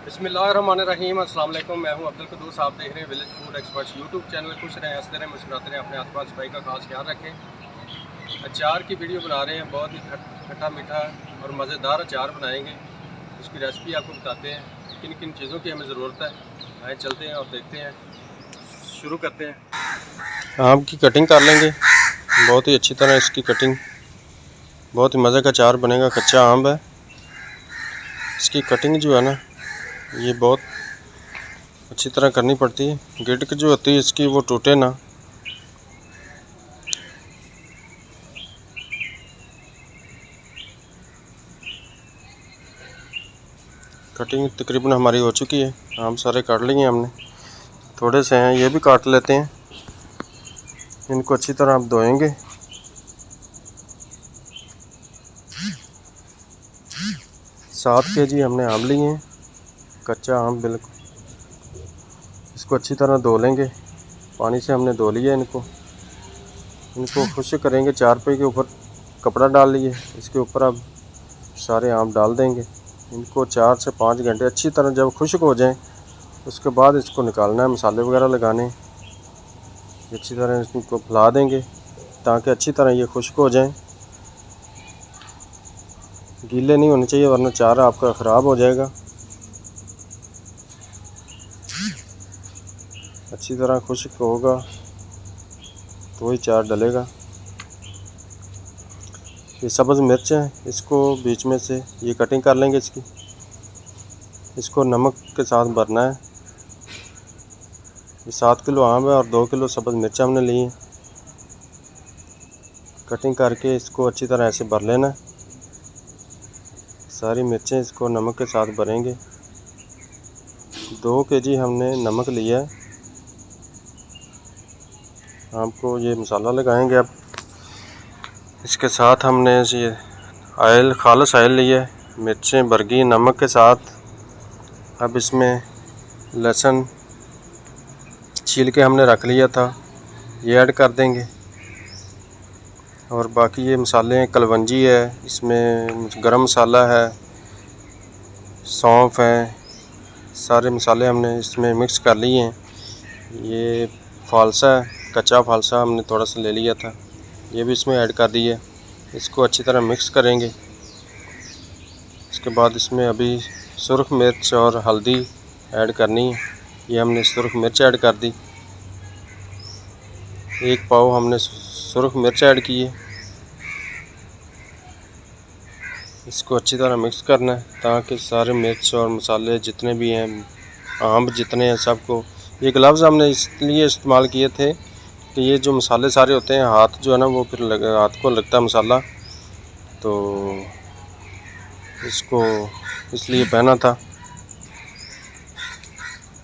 बिस्मिल्लाहिर्रहमानिर्रहीम। अस्सलाम वालेकुम। मैं हूं अब्दुल कदूस। आप देख रहे हैं village food experts YouTube channel. खुश रहें, हंसते रहें, मुस्कुराते रहें, अपने आसपास सफाई का खास ख्याल रखें। अचार की वीडियो बना रहे हैं, बहुत ही खट्टा मीठा और मज़ेदार अचार बनाएंगे। उसकी रेसिपी आपको बताते हैं किन किन चीज़ों की हमें ज़रूरत है। आए चलते हैं और देखते हैं, शुरू करते हैं। आम की कटिंग कर लेंगे, बहुत ही अच्छी तरह इसकी कटिंग, बहुत ही मज़े का अचार बनेगा। कच्चा आम है, इसकी कटिंग जो है ना ये बहुत अच्छी तरह करनी पड़ती है। गिटक जो होती है इसकी वो टूटे ना। कटिंग तकरीबन हमारी हो चुकी है, आम सारे काट लिए हमने। थोड़े से हैं, ये भी काट लेते हैं। इनको अच्छी तरह आप धोएंगे। सात केजी हमने आम लिए हैं, कच्चा आम बिल्कुल। इसको अच्छी तरह धो लेंगे, पानी से हमने धो लिया इनको खुश्क करेंगे। चारपाई के ऊपर कपड़ा डाल लिए, इसके ऊपर अब सारे आम डाल देंगे। इनको 4 से 5 घंटे अच्छी तरह जब खुश्क हो जाएं उसके बाद इसको निकालना है। मसाले वगैरह लगाने, अच्छी तरह इसको फैला देंगे ताकि अच्छी तरह ये खुश्क हो जाएं। गीले नहीं होने चाहिए वरना अचार आपका ख़राब हो जाएगा। अच्छी तरह खुश्क होगा तो ही अचार डलेगा। ये सब्ज़ मिर्च है, इसको बीच में से ये कटिंग कर लेंगे इसको नमक के साथ भरना है। ये 7 किलो आम है और 2 किलो सब्ज़ मिर्च हमने ली है। कटिंग करके इसको अच्छी तरह ऐसे भर लेना है। सारी मिर्चें इसको नमक के साथ भरेंगे। 2 केजी हमने नमक लिया है। आपको ये मसाला लगाएंगे। अब इसके साथ हमने ये ऑयल, खालिस ऑयल लिया है, मिर्चें भर गई नमक के साथ। अब इसमें लहसुन छील के हमने रख लिया था, ये ऐड कर देंगे। और बाकी ये मसाले हैं, कलवंजी है, इसमें गरम मसाला है, सौंफ है, सारे मसाले हमने इसमें मिक्स कर लिए हैं। ये फालसा है, कच्चा फालसा हमने थोड़ा सा ले लिया था, ये भी इसमें ऐड कर दिए। इसको अच्छी तरह मिक्स करेंगे। इसके बाद इसमें अभी सुरख मिर्च और हल्दी ऐड करनी है। ये हमने सुरख मिर्च ऐड कर दी, 1 पाव हमने सुरख मिर्च ऐड की है। इसको अच्छी तरह मिक्स करना है ताकि सारे मिर्च और मसाले जितने भी हैं, आम जितने हैं, सबको। ये ग्लव्स हमने इसलिए इस्तेमाल किए थे कि ये जो मसाले सारे होते हैं, हाथ जो है ना वो फिर हाथ को लगता है मसाला, तो इसको इसलिए पहना था।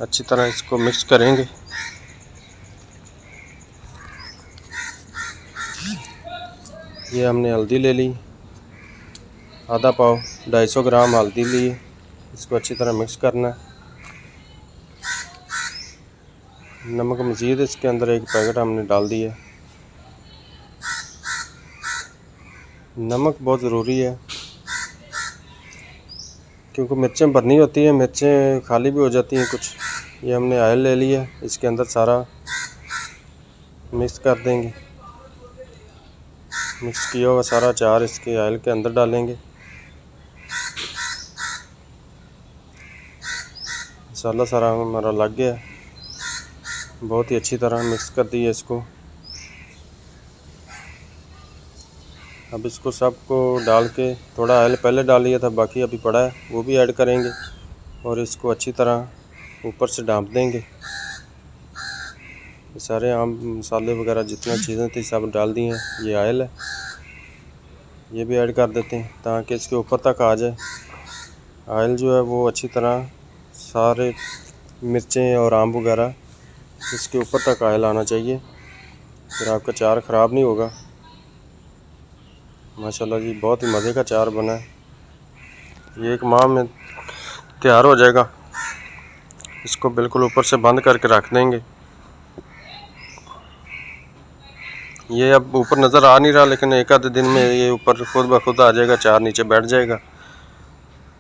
अच्छी तरह इसको मिक्स करेंगे। ये हमने हल्दी ले ली, आधा पाव, 250 ग्राम हल्दी ली। इसको अच्छी तरह मिक्स करना है। नमक मज़ीद इसके अंदर 1 पैकेट हमने डाल दिया। नमक बहुत ज़रूरी है क्योंकि मिर्चें भरनी होती हैं, मिर्चें खाली भी हो जाती हैं कुछ। ये हमने ऑयल ले लिया, इसके अंदर सारा मिक्स कर देंगे। मिक्स किया हुआ सारा अचार इसके ऑयल के अंदर डालेंगे। मसाला सारा हमारा लग गया, बहुत ही अच्छी तरह मिक्स कर दिया इसको। अब इसको सबको डाल के, थोड़ा ऑयल पहले डाल लिया था, बाकी अभी पड़ा है, वो भी ऐड करेंगे और इसको अच्छी तरह ऊपर से ढाँप देंगे। ये सारे आम मसाले वगैरह जितना चीज़ें थी सब डाल दी हैं। ये ऑयल है, ये भी ऐड कर देते हैं ताकि इसके ऊपर तक आ जाए। ऑयल जो है वो अच्छी तरह सारे मिर्चें और आम वगैरह इसके ऊपर तक ऑयल आना चाहिए, फिर आपका अचार ख़राब नहीं होगा। माशाल्लाह जी, बहुत ही मज़े का अचार बना है। ये 1 माह में तैयार हो जाएगा। इसको बिल्कुल ऊपर से बंद करके रख देंगे। ये अब ऊपर नज़र आ नहीं रहा, लेकिन 1 आधे दिन में ये ऊपर खुद ब खुद आ जाएगा, अचार नीचे बैठ जाएगा।